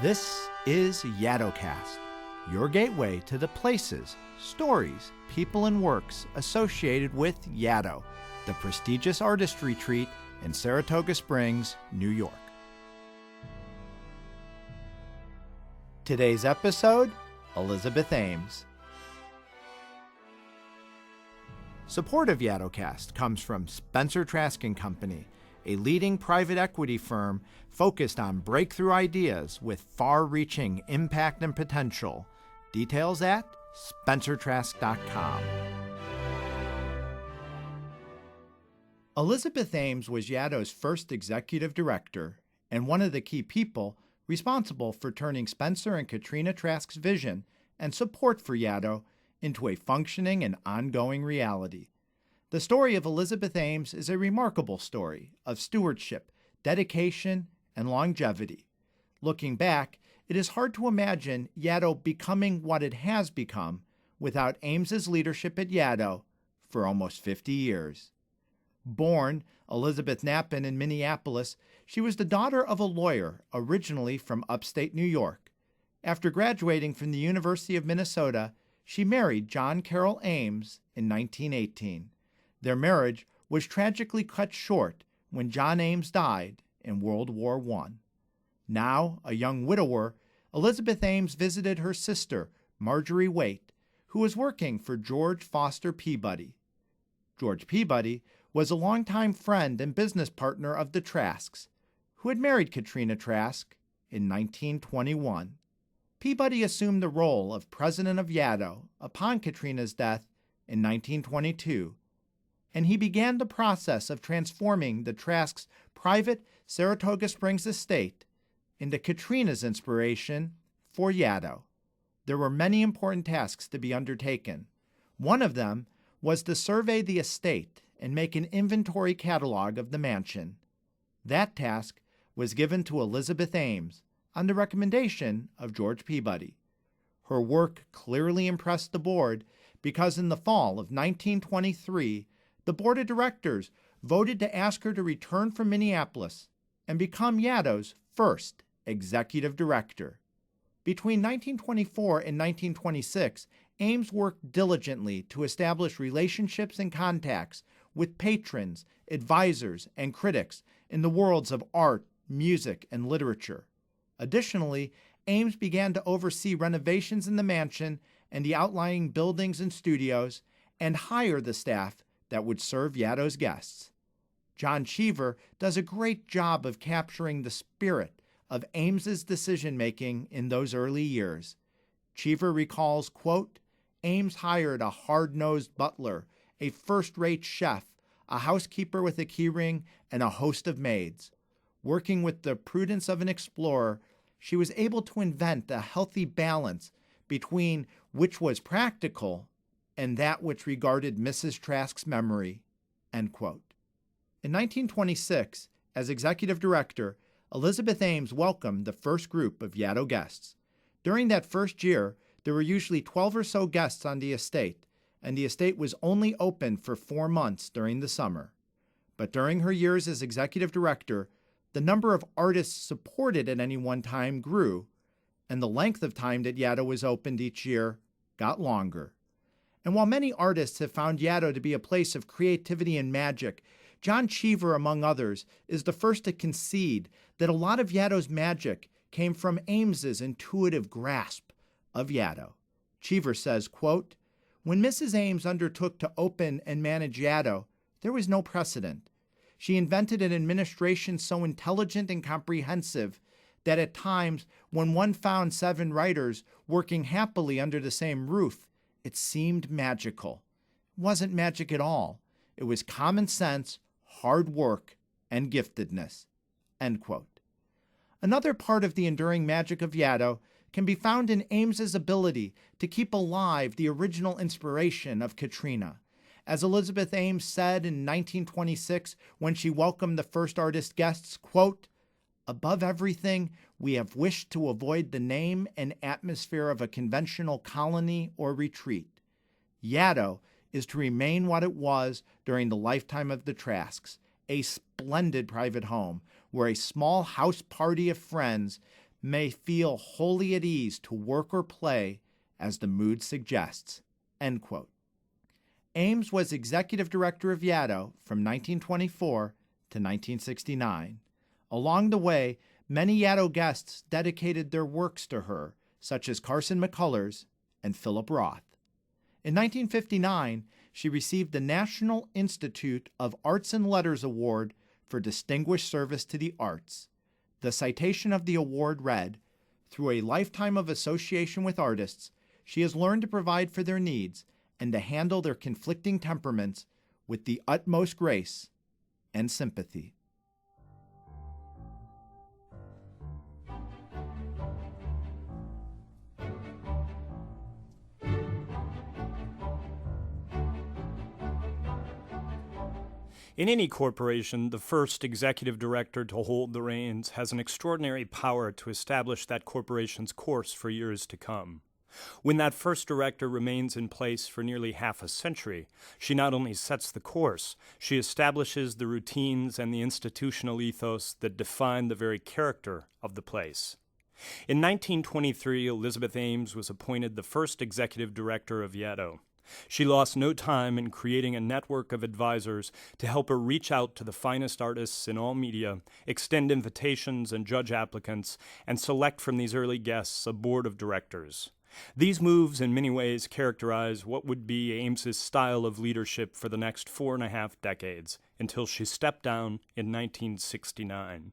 This is YaddoCast, your gateway to the places, stories, people, and works associated with Yaddo, the prestigious artist retreat in Saratoga Springs, New York. Today's episode, Elizabeth Ames. Support of YaddoCast comes from Spencer Trask & Company, a leading private equity firm focused on breakthrough ideas with far-reaching impact and potential. Details at spencertrask.com. Elizabeth Ames was Yaddo's first executive director and one of the key people responsible for turning Spencer and Katrina Trask's vision and support for Yaddo into a functioning and ongoing reality. The story of Elizabeth Ames is a remarkable story of stewardship, dedication, and longevity. Looking back, it is hard to imagine Yaddo becoming what it has become without Ames's leadership at Yaddo for almost 50 years. Born Elizabeth Knappen in Minneapolis, she was the daughter of a lawyer originally from upstate New York. After graduating from the University of Minnesota, she married John Carroll Ames in 1918. Their marriage was tragically cut short when John Ames died in World War I. Now a young widower, Elizabeth Ames visited her sister, Marjorie Waite, who was working for George Foster Peabody. George Peabody was a longtime friend and business partner of the Trasks, who had married Katrina Trask in 1921. Peabody assumed the role of president of Yaddo upon Katrina's death in 1922, and he began the process of transforming the Trasks' private Saratoga Springs estate into Katrina's inspiration for Yaddo. There were many important tasks to be undertaken. One of them was to survey the estate and make an inventory catalog of the mansion. That task was given to Elizabeth Ames on the recommendation of George Peabody. Her work clearly impressed the board because in the fall of 1923, the board of directors voted to ask her to return from Minneapolis and become Yaddo's first executive director. Between 1924 and 1926, Ames worked diligently to establish relationships and contacts with patrons, advisors, and critics in the worlds of art, music, and literature. Additionally, Ames began to oversee renovations in the mansion and the outlying buildings and studios and hire the staff that would serve Yaddo's guests. John Cheever does a great job of capturing the spirit of Ames's decision-making in those early years. Cheever recalls, quote, Ames hired a hard-nosed butler, a first-rate chef, a housekeeper with a keyring, and a host of maids. Working with the prudence of an explorer, she was able to invent a healthy balance between which was practical and that which regarded Mrs. Trask's memory, end quote. In 1926, as executive director, Elizabeth Ames welcomed the first group of Yaddo guests. During that first year, there were usually 12 or so guests on the estate, and the estate was only open for 4 months during the summer. But during her years as executive director, the number of artists supported at any one time grew, and the length of time that Yaddo was opened each year got longer. And while many artists have found Yaddo to be a place of creativity and magic, John Cheever, among others, is the first to concede that a lot of Yaddo's magic came from Ames's intuitive grasp of Yaddo. Cheever says, quote, when Mrs. Ames undertook to open and manage Yaddo, there was no precedent. She invented an administration so intelligent and comprehensive that at times, when one found 7 writers working happily under the same roof, it seemed magical. It wasn't magic at all. It was common sense, hard work, and giftedness, end quote. Another part of the enduring magic of Yaddo can be found in Ames's ability to keep alive the original inspiration of Katrina. As Elizabeth Ames said in 1926 when she welcomed the first artist guests, quote, above everything, we have wished to avoid the name and atmosphere of a conventional colony or retreat. Yaddo is to remain what it was during the lifetime of the Trasks, a splendid private home where a small house party of friends may feel wholly at ease to work or play as the mood suggests." End quote. Ames was executive director of Yaddo from 1924 to 1969. Along the way, many Yaddo guests dedicated their works to her, such as Carson McCullers and Philip Roth. In 1959, she received the National Institute of Arts and Letters Award for Distinguished Service to the Arts. The citation of the award read, "Through a lifetime of association with artists, she has learned to provide for their needs and to handle their conflicting temperaments with the utmost grace and sympathy." In any corporation, the first executive director to hold the reins has an extraordinary power to establish that corporation's course for years to come. When that first director remains in place for nearly half a century, she not only sets the course, she establishes the routines and the institutional ethos that define the very character of the place. In 1923, Elizabeth Ames was appointed the first executive director of Yaddo. She lost no time in creating a network of advisors to help her reach out to the finest artists in all media, extend invitations and judge applicants, and select from these early guests a board of directors. These moves in many ways characterize what would be Ames's style of leadership for the next 4.5 decades, until she stepped down in 1969.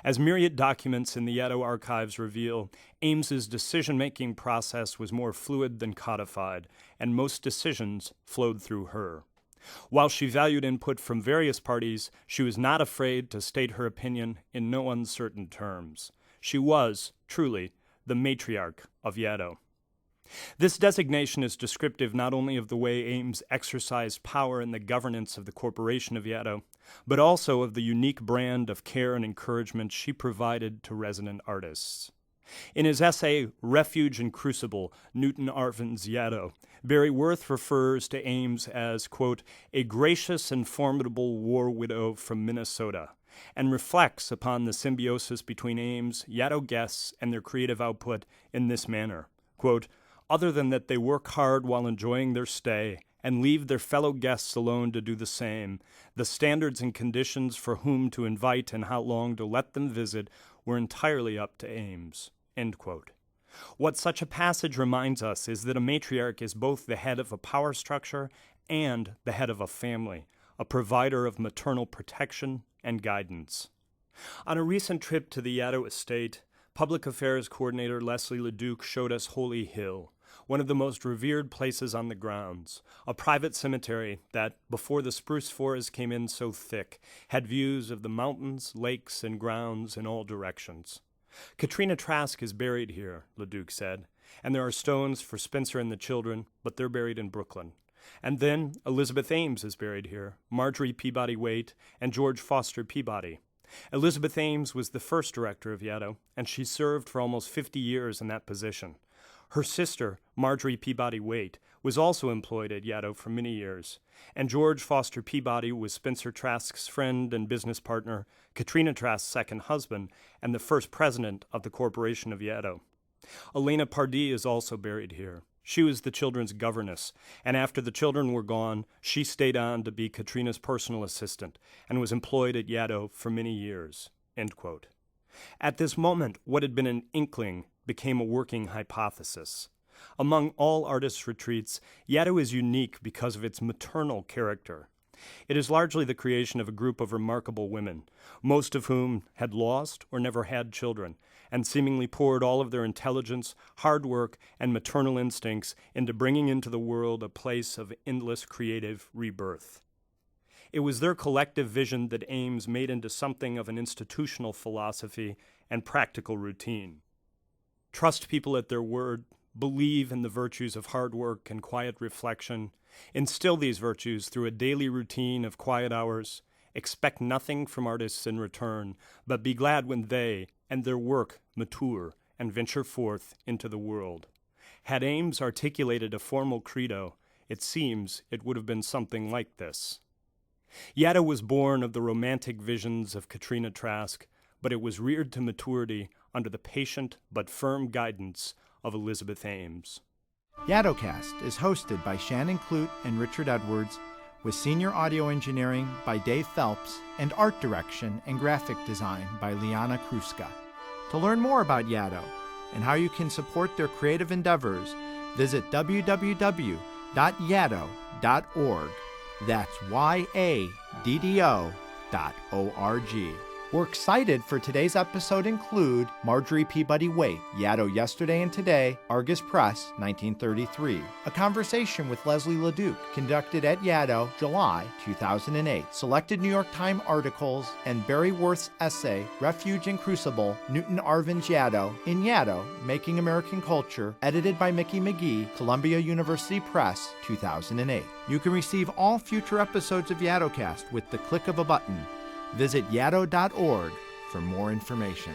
As myriad documents in the Yaddo archives reveal, Ames's decision-making process was more fluid than codified, and most decisions flowed through her. While she valued input from various parties, she was not afraid to state her opinion in no uncertain terms. She was, truly, the matriarch of Yaddo. This designation is descriptive not only of the way Ames exercised power in the governance of the corporation of Yaddo, but also of the unique brand of care and encouragement she provided to resident artists. In his essay, Refuge and Crucible, Newton Arvin's Yaddo, Barry Worth refers to Ames as, quote, "a gracious and formidable war widow from Minnesota," and reflects upon the symbiosis between Ames, Yaddo guests, and their creative output in this manner, quote, "other than that they work hard while enjoying their stay and leave their fellow guests alone to do the same, the standards and conditions for whom to invite and how long to let them visit were entirely up to Ames." End quote. What such a passage reminds us is that a matriarch is both the head of a power structure and the head of a family, a provider of maternal protection and guidance. On a recent trip to the Yaddo estate, Public Affairs Coordinator Leslie Leduc showed us Holy Hill, one of the most revered places on the grounds, a private cemetery that, before the spruce forest came in so thick, had views of the mountains, lakes, and grounds in all directions. Katrina Trask is buried here, Leduc said, and there are stones for Spencer and the children, but they're buried in Brooklyn. And then Elizabeth Ames is buried here, Marjorie Peabody Waite, and George Foster Peabody. Elizabeth Ames was the first director of Yaddo, and she served for almost 50 years in that position. Her sister, Marjorie Peabody Waite, was also employed at Yaddo for many years, and George Foster Peabody was Spencer Trask's friend and business partner, Katrina Trask's second husband, and the first president of the corporation of Yaddo. Allena Pardee is also buried here. She was the children's governess, and after the children were gone, she stayed on to be Katrina's personal assistant and was employed at Yaddo for many years. End quote. At this moment, what had been an inkling became a working hypothesis. Among all artists' retreats, Yaddo is unique because of its maternal character. It is largely the creation of a group of remarkable women, most of whom had lost or never had children, and seemingly poured all of their intelligence, hard work, and maternal instincts into bringing into the world a place of endless creative rebirth. It was their collective vision that Ames made into something of an institutional philosophy and practical routine. Trust people at their word, believe in the virtues of hard work and quiet reflection, instill these virtues through a daily routine of quiet hours, expect nothing from artists in return, but be glad when they and their work mature and venture forth into the world. Had Ames articulated a formal credo, it seems it would have been something like this. Yaddo was born of the romantic visions of Katrina Trask, but it was reared to maturity under the patient but firm guidance of Elizabeth Ames. YaddoCast is hosted by Shannon Clute and Richard Edwards, with senior audio engineering by Dave Phelps and art direction and graphic design by Liana Kruska. To learn more about Yaddo and how you can support their creative endeavors, visit www.yaddo.org. That's YADDO.org. We're excited for today's episode include Marjorie Peabody Waite, Yaddo Yesterday and Today, Argus Press, 1933. A conversation with Leslie LeDuc, conducted at Yaddo, July 2008. Selected New York Times articles and Barry Worth's essay, Refuge and Crucible, Newton Arvin's Yaddo, in Yaddo, Making American Culture, edited by Mickey McGee, Columbia University Press, 2008. You can receive all future episodes of YaddoCast with the click of a button. Visit yaddo.org for more information.